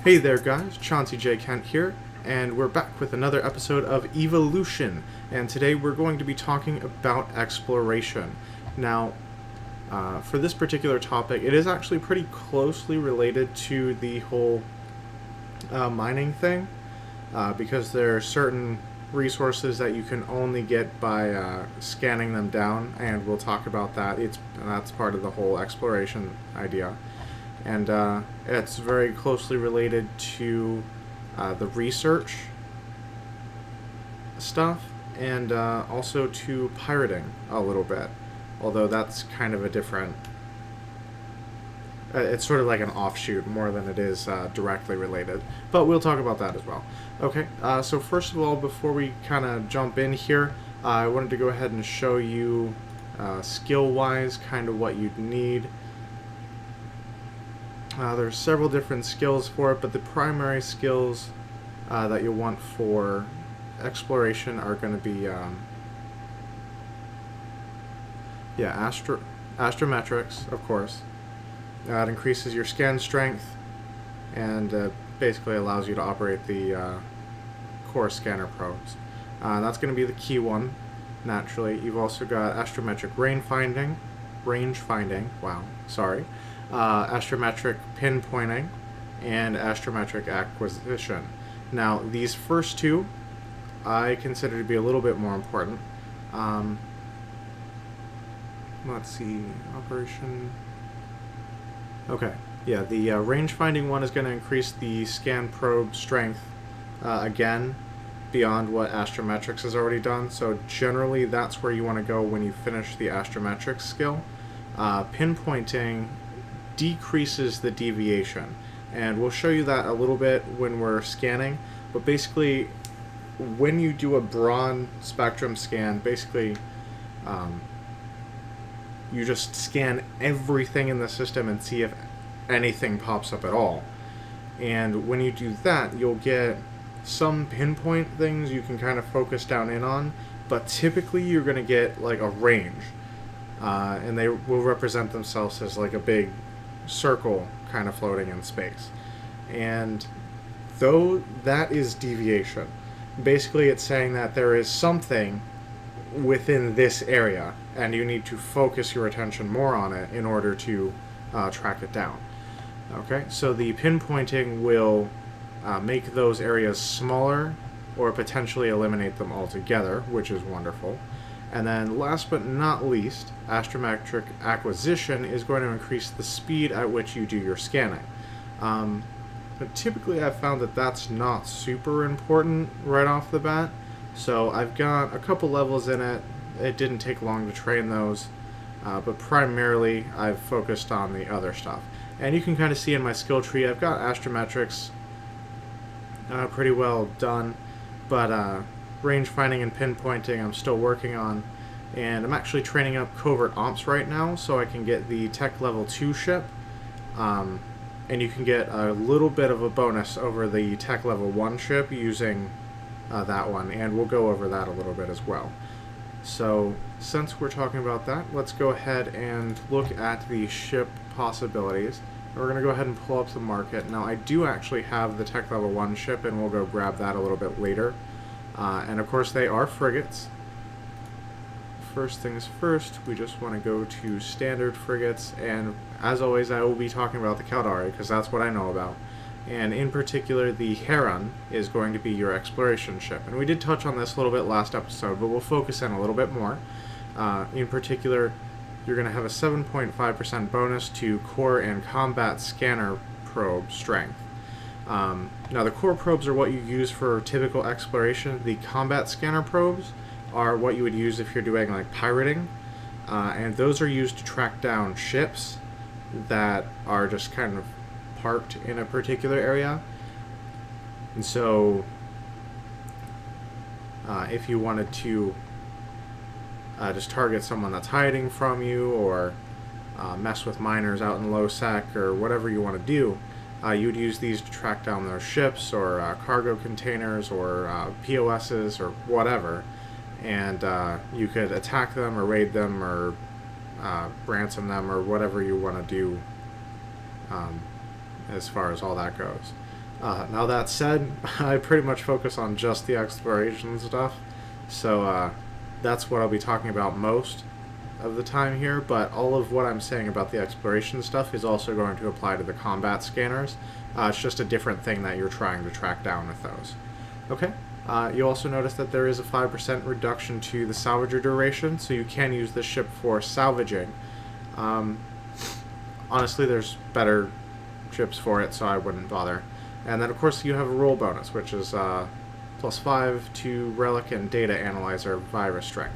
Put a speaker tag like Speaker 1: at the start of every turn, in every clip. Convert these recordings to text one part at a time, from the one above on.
Speaker 1: Hey there guys, Chauncey J. Kent here, and we're back with another episode of Evelution, and today we're going to be talking about exploration. Now, for this particular topic, it is actually pretty closely related to the whole mining thing, because there are certain resources that you can only get by scanning them down, and we'll talk about that. That's part of the whole exploration idea. And it's very closely related to the research stuff and also to pirating a little bit, although that's kind of a different it's sort of like an offshoot more than it is directly related, but we'll talk about that as well. Okay, so first of all, before we kind of jump in here, I wanted to go ahead and show you skill wise kind of what you'd need. There's several different skills for it, but the primary skills that you'll want for exploration are going to be astrometrics, of course. It increases your scan strength and basically allows you to operate the core scanner probes. That's going to be the key one, naturally. You've also got astrometric range finding, astrometric pinpointing, and astrometric acquisition. Now, these first two I consider to be a little bit more important. Let's see, operation. Okay, yeah, the range finding one is going to increase the scan probe strength again beyond what astrometrics has already done. So generally, that's where you want to go when you finish the astrometrics skill. Pinpointing decreases the deviation, and we'll show you that a little bit when we're scanning, but basically when you do a broad spectrum scan, basically you just scan everything in the system and see if anything pops up at all. And when you do that, you'll get some pinpoint things you can kind of focus down in on, but typically you're going to get like a range, and they will represent themselves as like a big circle kind of floating in space. And though that is deviation, basically it's saying that there is something within this area and you need to focus your attention more on it in order to track it down. Okay, so the pinpointing will make those areas smaller or potentially eliminate them altogether, which is wonderful. And then last but not least, astrometric acquisition is going to increase the speed at which you do your scanning. But typically I've found that that's not super important right off the bat, so I've got a couple levels in it. It didn't take long to train those, but primarily I've focused on the other stuff. And you can kind of see in my skill tree, I've got astrometrics pretty well done, but range finding and pinpointing I'm still working on, and I'm actually training up covert ops right now so I can get the tech level 2 ship, and you can get a little bit of a bonus over the tech level 1 ship using that one, and we'll go over that a little bit as well. So since we're talking about that, let's go ahead and look at the ship possibilities. We're going to go ahead and pull up the market. Now I do actually have the tech level 1 ship, and we'll go grab that a little bit later. And of course they are frigates. First things first, we just want to go to standard frigates, and as always I will be talking about the Caldari because that's what I know about. And in particular, the Heron is going to be your exploration ship. And we did touch on this a little bit last episode, but we'll focus in a little bit more. In particular, you're going to have a 7.5% bonus to core and combat scanner probe strength. Now the core probes are what you use for typical exploration. The combat scanner probes are what you would use if you're doing like pirating, and those are used to track down ships that are just kind of parked in a particular area. And so if you wanted to just target someone that's hiding from you, or mess with miners out in low sec, or whatever you want to do, you would use these to track down those ships or cargo containers or POSs or whatever, and you could attack them or raid them or ransom them or whatever you want to do as far as all that goes. Now that said, I pretty much focus on just the exploration stuff, so that's what I'll be talking about most of the time here, but all of what I'm saying about the exploration stuff is also going to apply to the combat scanners. It's just a different thing that you're trying to track down with those. Okay, you also notice that there is a 5% reduction to the salvager duration, so you can use this ship for salvaging. Honestly, there's better ships for it, so I wouldn't bother. And then, of course, you have a roll bonus, which is +5 to relic and data analyzer virus strength.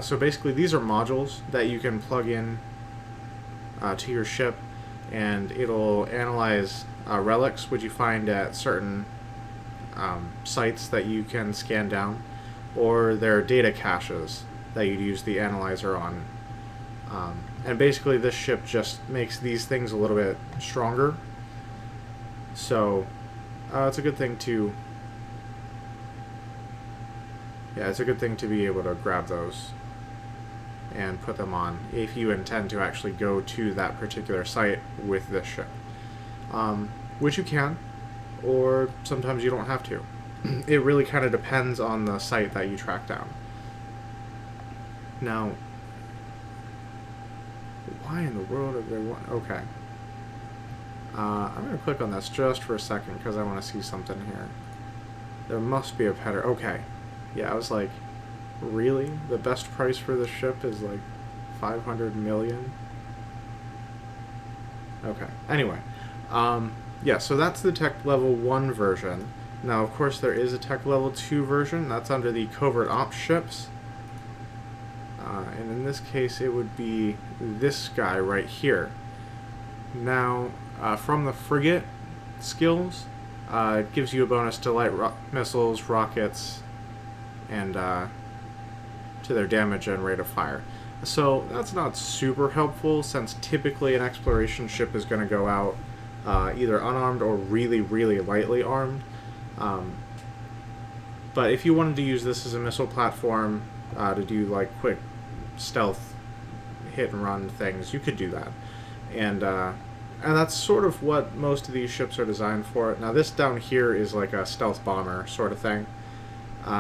Speaker 1: So basically, these are modules that you can plug in to your ship, and it'll analyze relics, which you find at certain sites that you can scan down, or there are data caches that you'd use the analyzer on. And basically, this ship just makes these things a little bit stronger. So it's a good thing to... Yeah, it's a good thing to be able to grab those and put them on if you intend to actually go to that particular site with this ship. Which you can, or sometimes you don't have to. It really kind of depends on the site that you track down. Now, why in the world are they want... Okay. I'm going to click on this just for a second because I want to see something here. There must be a header. Okay. Yeah, I was like, really? The best price for this ship is like 500 million? Okay. Anyway. Yeah, so that's the Tech Level 1 version. Now, of course, there is a Tech Level 2 version. That's under the Covert Ops ships. And in this case, it would be this guy right here. Now, from the frigate skills, it gives you a bonus to light missiles, rockets, and to their damage and rate of fire. So that's not super helpful, since typically an exploration ship is going to go out either unarmed or really, really lightly armed. But if you wanted to use this as a missile platform to do like quick stealth hit and run things, you could do that. And that's sort of what most of these ships are designed for. Now this down here is like a stealth bomber sort of thing.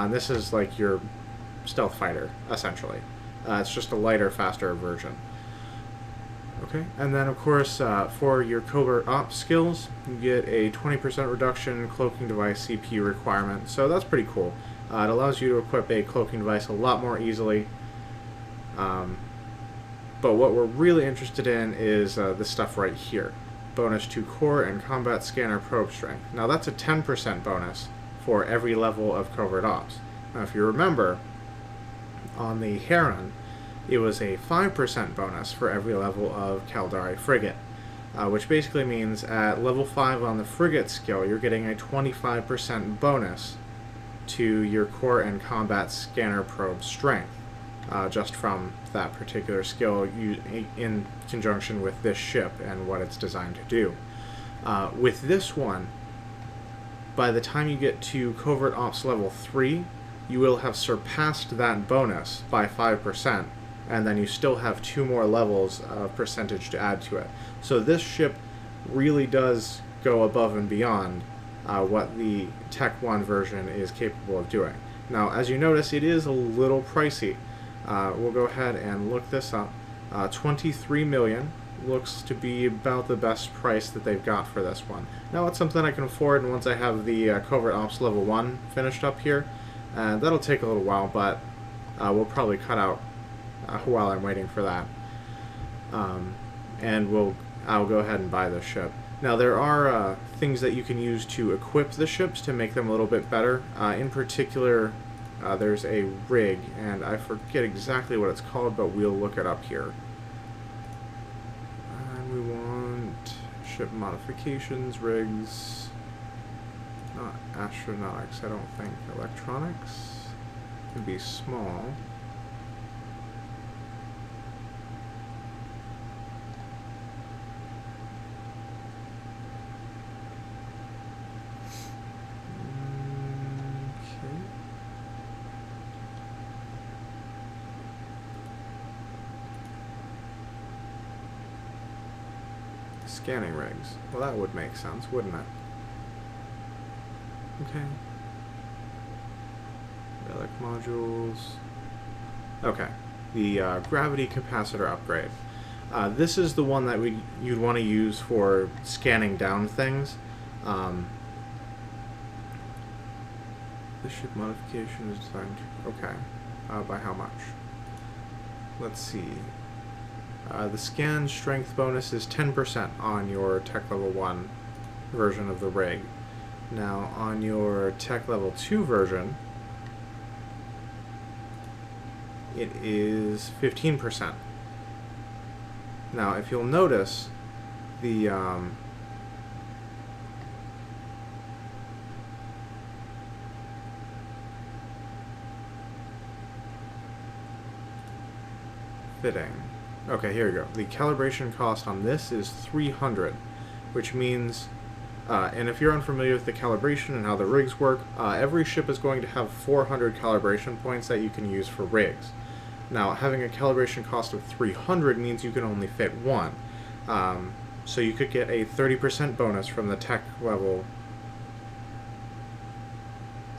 Speaker 1: This is like your stealth fighter, essentially. It's just a lighter, faster version. Okay, and then of course for your covert ops skills, you get a 20% reduction in cloaking device CPU requirement, so that's pretty cool. It allows you to equip a cloaking device a lot more easily. But what we're really interested in is this stuff right here. Bonus to core and combat scanner probe strength. Now that's a 10% bonus for every level of covert ops. Now if you remember, on the Heron, it was a 5% bonus for every level of Caldari frigate, which basically means at level 5 on the frigate skill, you're getting a 25% bonus to your core and combat scanner probe strength, just from that particular skill in conjunction with this ship and what it's designed to do. With this one, by the time you get to Covert Ops level 3, you will have surpassed that bonus by 5%, and then you still have 2 more levels of percentage to add to it. So this ship really does go above and beyond what the Tech 1 version is capable of doing. Now, as you notice, it is a little pricey. We'll go ahead and look this up. 23 million looks to be about the best price that they've got for this one. Now, it's something I can afford, and once I have the Covert Ops level 1 finished up here, that'll take a little while, but we'll probably cut out while I'm waiting for that. And I'll go ahead and buy this ship. Now, there are things that you can use to equip the ships to make them a little bit better. In particular, there's a rig, and I forget exactly what it's called, but we'll look it up here. And we want ship modifications, rigs, not astronautics, I don't think. Electronics can be small. Scanning rigs. Well, that would make sense, wouldn't it? Okay. Relic modules. Okay. The gravity capacitor upgrade. This is the one that you'd want to use for scanning down things. This ship modification is designed. Okay. By how much? Let's see. The scan strength bonus is 10% on your tech level 1 version of the rig. Now, on your tech level 2 version, it is 15%. Now, if you'll notice, the fitting. Okay, here we go. The calibration cost on this is 300, which means, and if you're unfamiliar with the calibration and how the rigs work, every ship is going to have 400 calibration points that you can use for rigs. Now, having a calibration cost of 300 means you can only fit one. So you could get a 30% bonus from the tech level,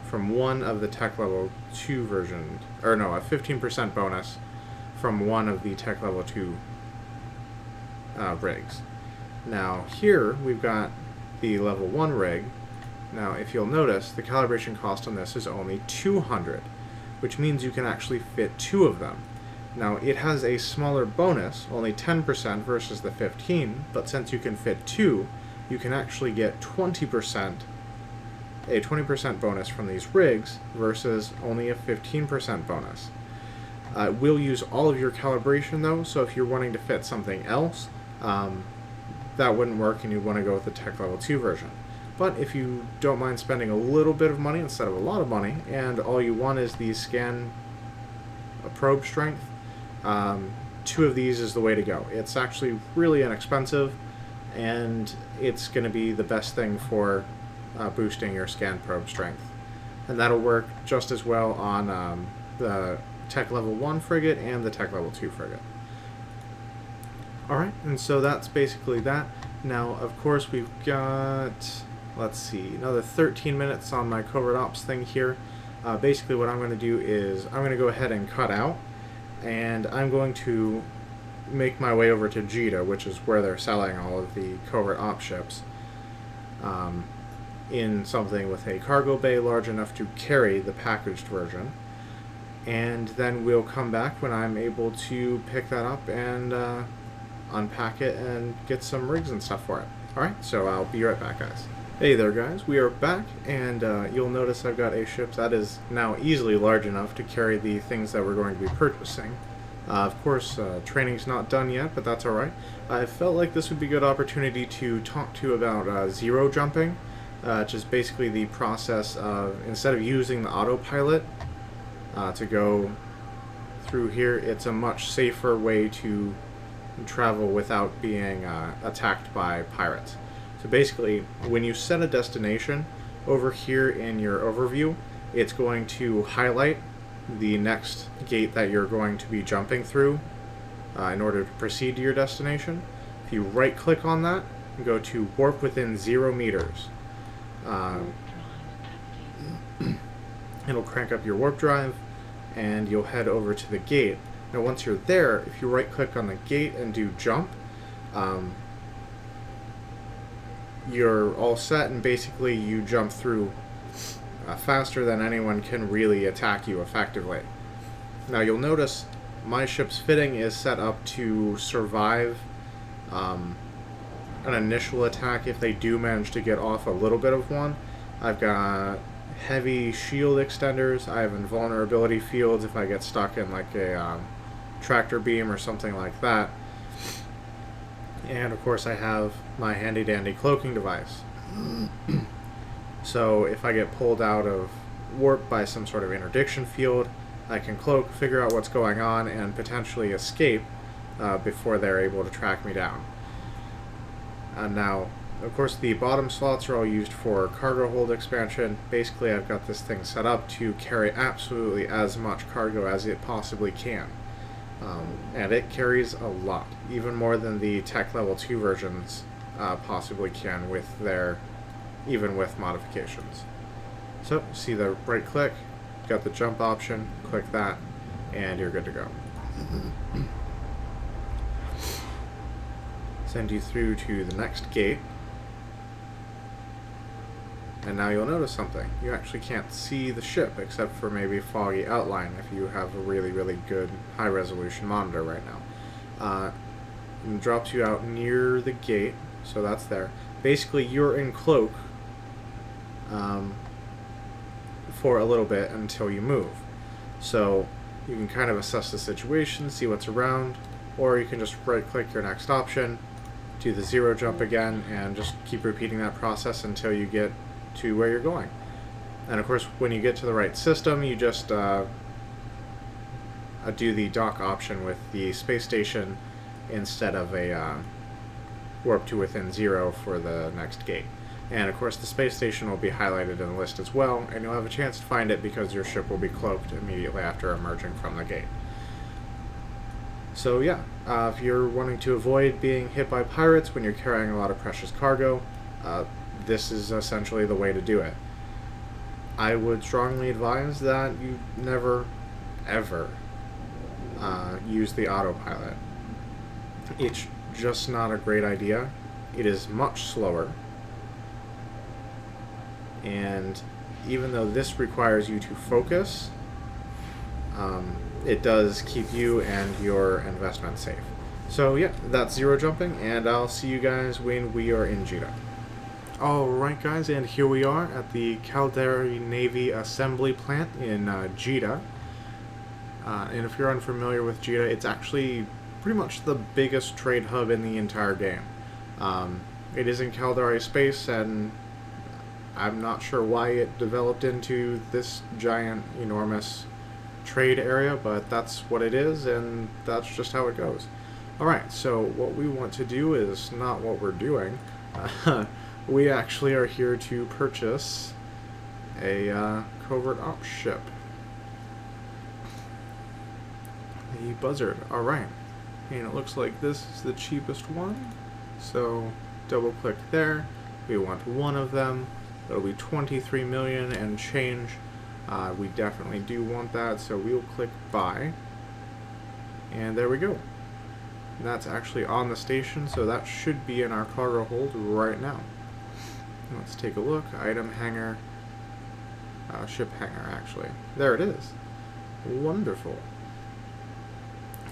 Speaker 1: from one of the tech level 2 versions, or no, a 15% bonus from one of the tech level 2 rigs. Now here we've got the level 1 rig. Now if you'll notice, the calibration cost on this is only 200, which means you can actually fit 2 of them. Now it has a smaller bonus, only 10% versus the 15, but since you can fit 2, you can actually get 20%, a 20% bonus from these rigs versus only a 15% bonus. We'll use all of your calibration though, so if you're wanting to fit something else, that wouldn't work and you'd want to go with the tech level 2 version. But if you don't mind spending a little bit of money instead of a lot of money, and all you want is the scan probe strength, 2 of these is the way to go. It's actually really inexpensive, and it's going to be the best thing for boosting your scan probe strength. And that'll work just as well on the tech level 1 frigate and the tech level 2 frigate. Alright, and so that's basically that. Now, of course, we've got, let's see, another 13 minutes on my covert ops thing here. Basically what I'm going to do is I'm going to go ahead and cut out, and I'm going to make my way over to Jita, which is where they're selling all of the covert ops ships, in something with a cargo bay large enough to carry the packaged version. And then we'll come back when I'm able to pick that up and unpack it and get some rigs and stuff for it. Alright, so I'll be right back, guys. Hey there, guys. We are back, and you'll notice I've got a ship that is now easily large enough to carry the things that we're going to be purchasing. Of course, training's not done yet, but that's alright. I felt like this would be a good opportunity to talk to you about zero jumping, which is basically the process of, instead of using the autopilot to go through here, it's a much safer way to travel without being attacked by pirates. So basically, when you set a destination, over here in your overview, it's going to highlight the next gate that you're going to be jumping through in order to proceed to your destination. If you right click on that and go to warp within 0 meters, it'll crank up your warp drive and you'll head over to the gate. Now once you're there, if you right click on the gate and do jump, you're all set, and basically you jump through faster than anyone can really attack you effectively. Now you'll notice my ship's fitting is set up to survive an initial attack if they do manage to get off a little bit of one. I've got heavy shield extenders, I have invulnerability fields if I get stuck in like a tractor beam or something like that. And of course I have my handy dandy cloaking device. So if I get pulled out of warp by some sort of interdiction field, I can cloak, figure out what's going on, and potentially escape before they're able to track me down. And now, of course, the bottom slots are all used for cargo hold expansion. Basically, I've got this thing set up to carry absolutely as much cargo as it possibly can. And it carries a lot, even more than the tech level 2 versions possibly can with even with modifications. So, see the right click, got the jump option, click that, and you're good to go. Send you through to the next gate. And now you'll notice something. You actually can't see the ship except for maybe foggy outline if you have a really, really good high-resolution monitor right now. It drops you out near the gate, so that's there. Basically, you're in cloak for a little bit until you move. So you can kind of assess the situation, see what's around, or you can just right-click your next option, do the 0 jump again, and just keep repeating that process until you get to where you're going. And of course, when you get to the right system, you just do the dock option with the space station instead of a warp to within 0 for the next gate. And of course, the space station will be highlighted in the list as well, and you'll have a chance to find it because your ship will be cloaked immediately after emerging from the gate. So yeah, if you're wanting to avoid being hit by pirates when you're carrying a lot of precious cargo, this is essentially the way to do it. I would strongly advise that you never, ever use the autopilot. It's just not a great idea. It is much slower. And even though this requires you to focus, it does keep you and your investment safe. So yeah, that's 0 jumping, and I'll see you guys when we are in Jeddah. Alright guys, and here we are at the Caldera Navy Assembly Plant in Jeddah. And if you're unfamiliar with Jeddah, it's actually pretty much the biggest trade hub in the entire game. It is in Caldera space, and I'm not sure why it developed into this giant, enormous trade area, but that's what it is, and that's just how it goes. Alright, so what we want to do is not what we're doing. We actually are here to purchase a covert ops ship. The Buzzard. Alright. And it looks like this is the cheapest one. So double click there. We want one of them. It'll be 23 million and change. We definitely do want that, so we'll click buy. And there we go. And that's actually on the station, so that should be in our cargo hold right now. Let's take a look. Item hangar. Ship hangar, actually. There it is. Wonderful.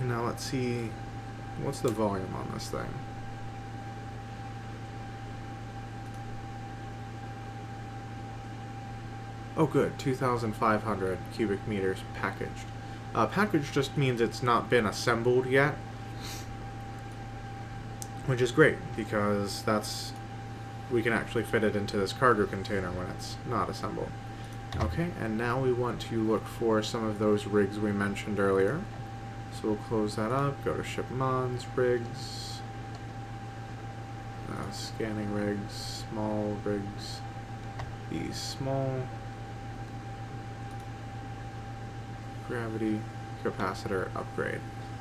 Speaker 1: Now let's see. What's the volume on this thing? Oh good, 2,500 cubic meters packaged. Packaged just means it's not been assembled yet, which is great because we can actually fit it into this cargo container when it's not assembled. Okay, and now we want to look for some of those rigs we mentioned earlier. So we'll close that up, go to ship mods, rigs, scanning rigs, small rigs, these small, gravity, capacitor, upgrade.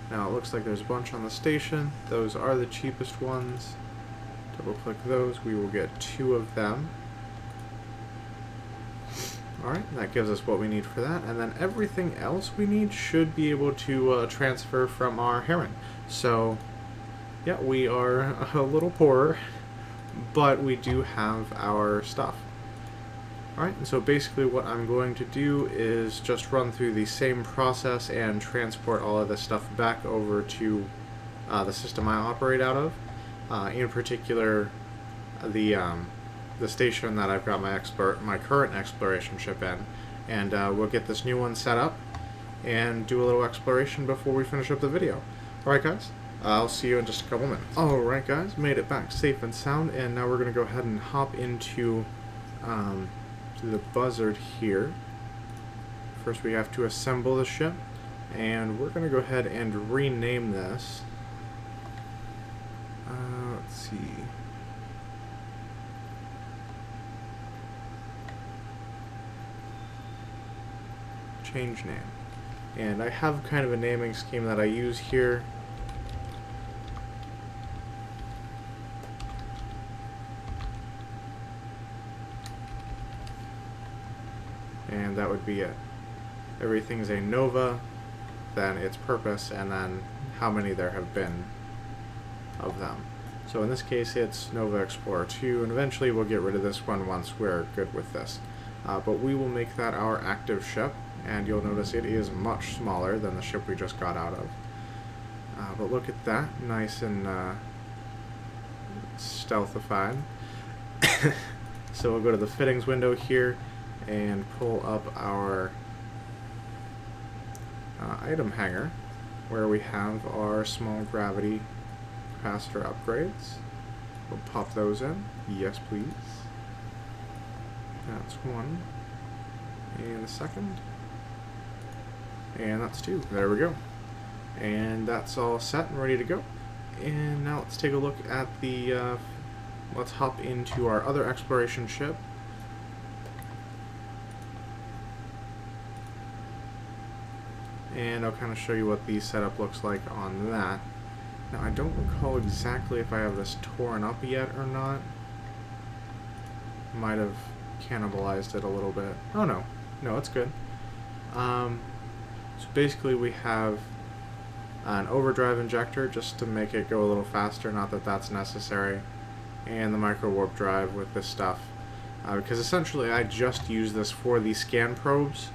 Speaker 1: Now it looks like there's a bunch on the station. Those are the cheapest ones. Double click those, we will get 2 of them. Alright, that gives us what we need for that, and then everything else we need should be able to transfer from our Heron. So, yeah, we are a little poorer, but we do have our stuff. Alright, and so basically what I'm going to do is just run through the same process and transport all of this stuff back over to the system I operate out of. In particular, the station that I've got my current exploration ship in, and we'll get this new one set up and do a little exploration before we finish up the video. Alright guys, I'll see you in just a couple minutes. Alright guys, made it back safe and sound, and now we're going to go ahead and hop into the Buzzard here. First we have to assemble the ship, and we're going to go ahead and rename this. Let's see. Change name. And I have kind of a naming scheme that I use here. And that would be it. Everything's a nova, then its purpose, and then how many there have been of them. So in this case it's Nova Explorer 2, and eventually we'll get rid of this one once we're good with this. But we will make that our active ship, and you'll notice it is much smaller than the ship we just got out of. But look at that, nice and stealthified. So we'll go to the fittings window here and pull up our item hanger, where we have our small gravity capacitor upgrades. We'll pop those in. Yes, please. That's one. And the second. And that's two. There we go. And that's all set and ready to go. And now let's take a look at the... let's hop into our other exploration ship. And I'll kind of show you what the setup looks like on that. Now, I don't recall exactly if I have this torn up yet or not. Might have cannibalized it a little bit. Oh no. No, it's good. So basically we have an overdrive injector just to make it go a little faster, not that that's necessary, and the micro warp drive with this stuff. Because essentially I just use this for the scan probes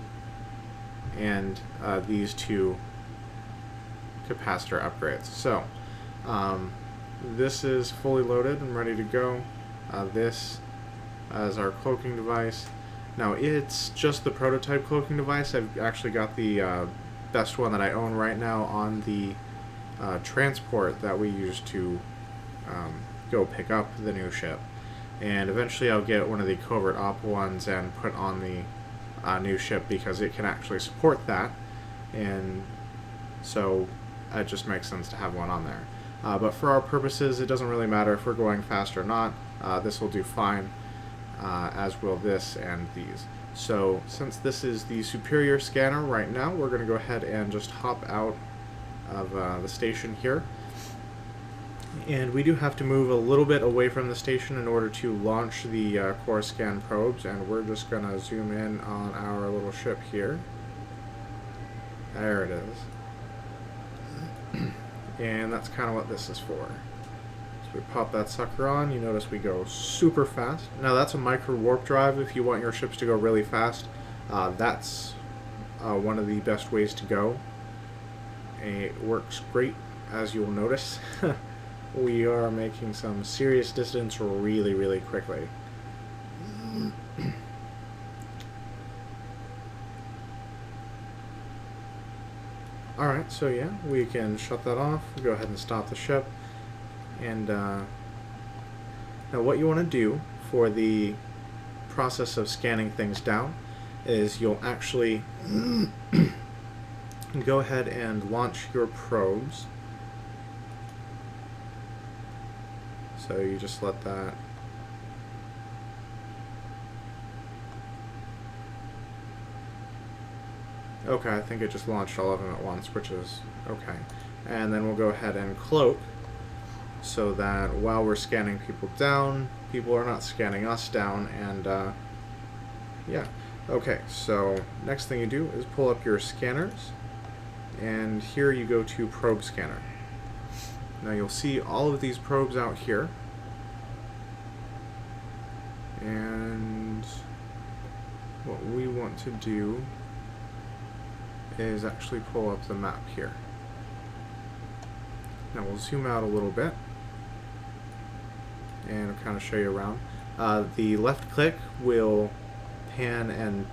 Speaker 1: and these two capacitor upgrades. So this is fully loaded and ready to go. This is our cloaking device. Now it's just the prototype cloaking device. I've actually got the best one that I own right now on the transport that we use to go pick up the new ship. And eventually I'll get one of the covert op ones and put on the new ship, because it can actually support that, and so it just makes sense to have one on there. But for our purposes, it doesn't really matter if we're going fast or not. This will do fine, as will this and these. So since this is the superior scanner right now, we're going to go ahead and just hop out of the station here. And we do have to move a little bit away from the station in order to launch the core scan probes, and we're just going to zoom in on our little ship here. There it is. And that's kind of what this is for. So we pop that sucker on, you notice we go super fast. Now that's a micro warp drive if you want your ships to go really fast. That's one of the best ways to go. And it works great, as you'll notice. We are making some serious distance really, really quickly. Alright, so yeah, we can shut that off. Go ahead and stop the ship. And now what you want to do for the process of scanning things down is you'll actually go ahead and launch your probes. So you just let that okay, I think it just launched all of them at once, which is okay. And then we'll go ahead and cloak so that while we're scanning people down, people are not scanning us down, and yeah. Okay, so next thing you do is pull up your scanners, and here you go to probe scanner. Now you'll see all of these probes out here, and what we want to do is actually pull up the map here. Now we'll zoom out a little bit and I'll kind of show you around. The left click will pan and,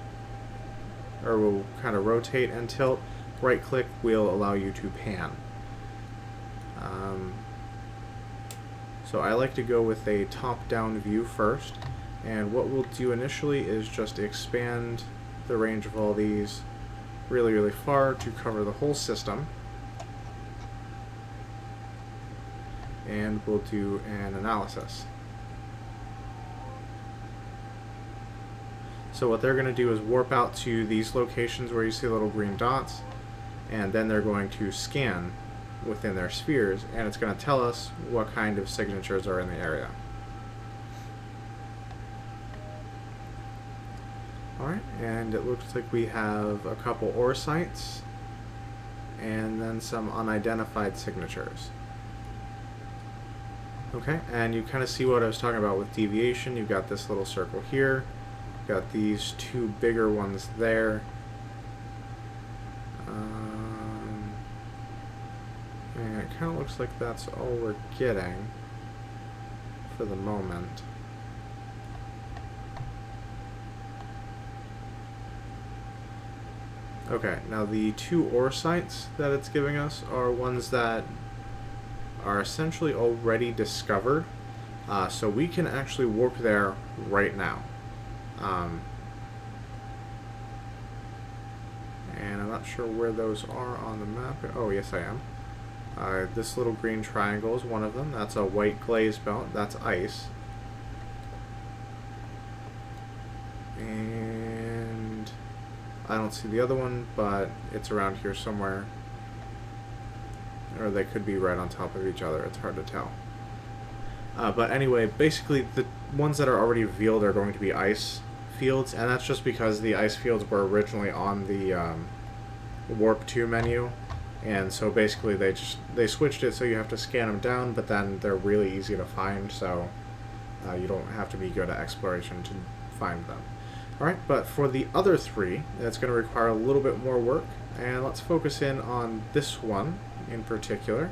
Speaker 1: or will kind of rotate and tilt. Right click will allow you to pan. So I like to go with a top-down view first, and what we'll do initially is just expand the range of all these really, really far to cover the whole system. And we'll do an analysis. So what they're going to do is warp out to these locations where you see little green dots, and then they're going to scan within their spheres, and it's going to tell us what kind of signatures are in the area. Alright, and it looks like we have a couple ore sites and then some unidentified signatures. Okay, and you kind of see what I was talking about with deviation. You've got this little circle here, got these two bigger ones there. And it kind of looks like that's all we're getting for the moment. Okay, now the two ore sites that it's giving us are ones that are essentially already discovered, so we can actually warp there right now. And I'm not sure where those are on the map. Oh, yes I am. This little green triangle is one of them. That's a white glaze belt. That's ice. And I don't see the other one, but it's around here somewhere. Or they could be right on top of each other. It's hard to tell. But anyway, basically the ones that are already revealed are going to be ice fields, and that's just because the ice fields were originally on the Warp 2 menu, and so basically they switched it so you have to scan them down, but then they're really easy to find, so you don't have to be good at exploration to find them. Alright, but for the other three, it's going to require a little bit more work, and let's focus in on this one in particular,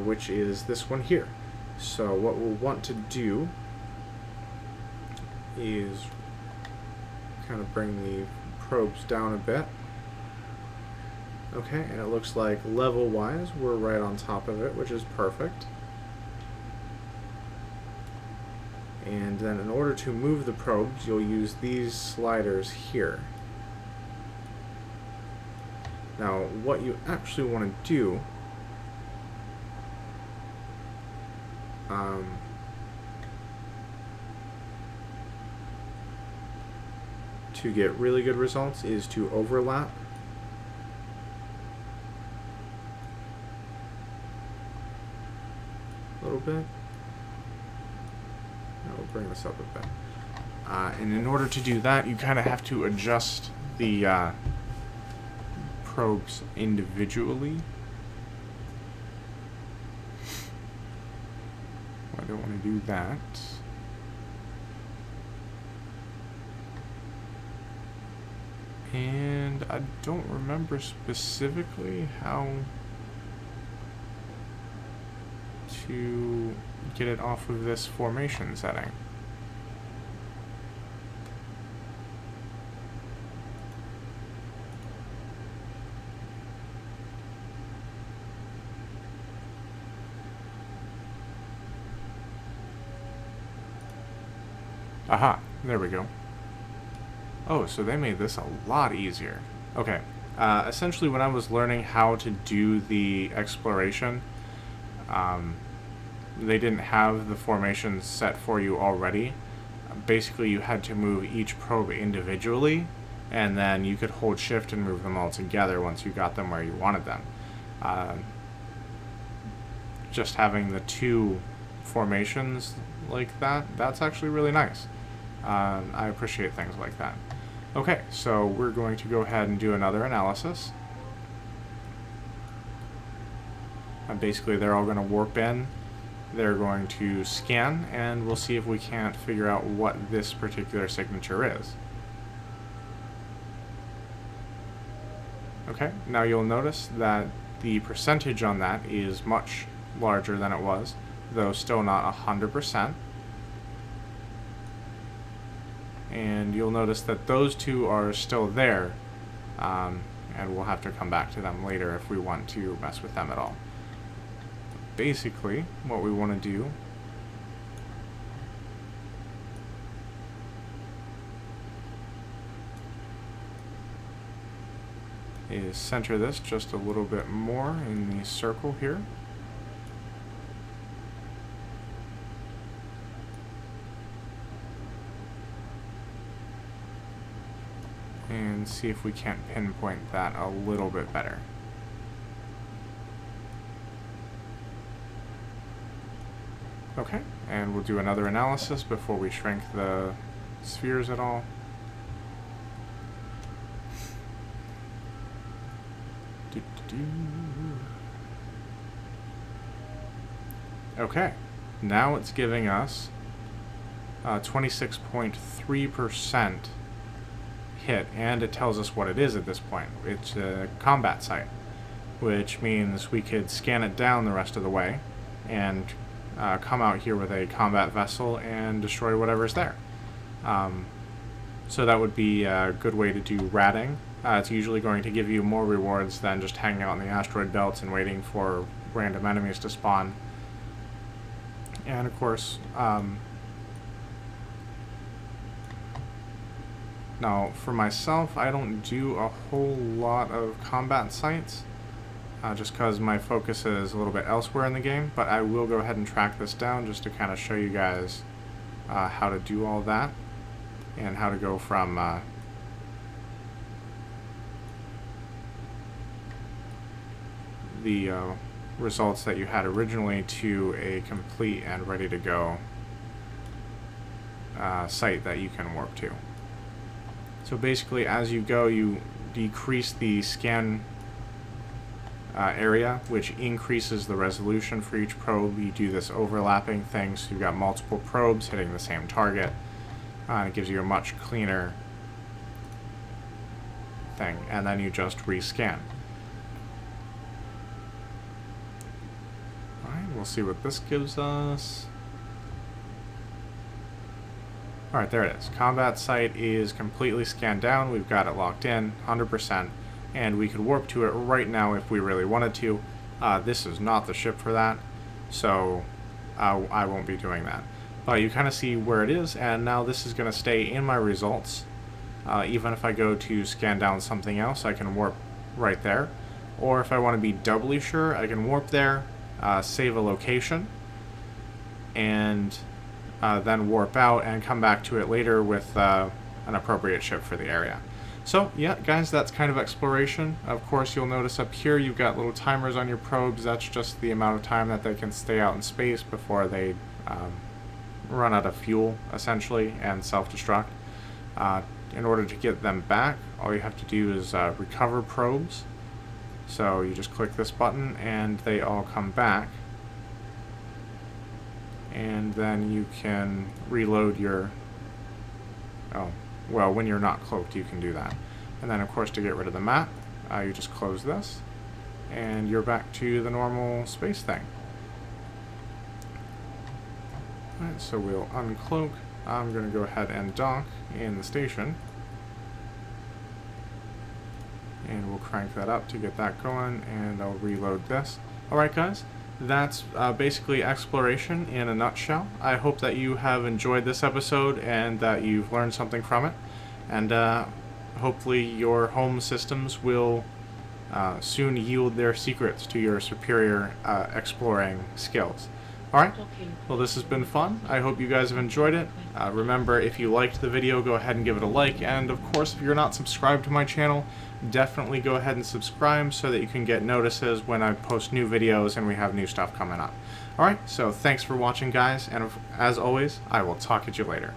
Speaker 1: which is this one here. So what we'll want to do is kind of bring the probes down a bit. Okay, and it looks like level-wise we're right on top of it, which is perfect. And then in order to move the probes, you'll use these sliders here. Now, what you actually want to do to get really good results is to overlap. A little bit. We'll bring this up a bit. And in order to do that, you kind of have to adjust the probes individually. I don't want to do that. And I don't remember specifically how to get it off of this formation setting. Aha, there we go. Oh, so they made this a lot easier. Okay, essentially when I was learning how to do the exploration, they didn't have the formations set for you already. Basically, you had to move each probe individually, and then you could hold shift and move them all together once you got them where you wanted them. Just having the two formations like that, that's actually really nice. I appreciate things like that. Okay, so we're going to go ahead and do another analysis. Basically, they're all going to warp in. They're going to scan, and we'll see if we can't figure out what this particular signature is. Okay, now you'll notice that the percentage on that is much larger than it was, though still not 100%. And you'll notice that those two are still there, and we'll have to come back to them later if we want to mess with them at all. Basically, what we want to do is center this just a little bit more in the circle here. And see if we can't pinpoint that a little bit better. Okay, and we'll do another analysis before we shrink the spheres at all. Okay, now it's giving us 26.3% hit, and it tells us what it is at this point. It's a combat site, which means we could scan it down the rest of the way and come out here with a combat vessel and destroy whatever's there. So that would be a good way to do ratting. It's usually going to give you more rewards than just hanging out in the asteroid belts and waiting for random enemies to spawn. And of course, now for myself, I don't do a whole lot of combat sites, just because my focus is a little bit elsewhere in the game, but I will go ahead and track this down just to kind of show you guys how to do all that, and how to go from the results that you had originally to a complete and ready to go site that you can warp to. So basically, as you go, you decrease the scan area, which increases the resolution for each probe. You do this overlapping thing, so you've got multiple probes hitting the same target. And it gives you a much cleaner thing, and then you just rescan. Alright, we'll see what this gives us. Alright, there it is. Combat site is completely scanned down. We've got it locked in, 100%, and we could warp to it right now if we really wanted to. This is not the ship for that, so I won't be doing that. But you kind of see where it is, and now this is going to stay in my results. Even if I go to scan down something else, I can warp right there. Or if I want to be doubly sure, I can warp there, save a location, and then warp out and come back to it later with an appropriate ship for the area. So, yeah, guys, that's kind of exploration. Of course, you'll notice up here you've got little timers on your probes. That's just the amount of time that they can stay out in space before they run out of fuel, essentially, and self-destruct. In order to get them back, all you have to do is recover probes. So you just click this button and they all come back. And then you can reload your... Oh, well, when you're not cloaked, you can do that. And then, of course, to get rid of the map, you just close this, and you're back to the normal space thing. Alright, so we'll uncloak. I'm going to go ahead and dock in the station. And we'll crank that up to get that going, and I'll reload this. Alright, guys, that's basically exploration in a nutshell. I hope that you have enjoyed this episode and that you've learned something from it. And hopefully your home systems will soon yield their secrets to your superior exploring skills. Alright, well, this has been fun. I hope you guys have enjoyed it. Remember, if you liked the video, go ahead and give it a like. And of course, if you're not subscribed to my channel, definitely go ahead and subscribe so that you can get notices when I post new videos and we have new stuff coming up. Alright, so thanks for watching, guys, and as always, I will talk at you later.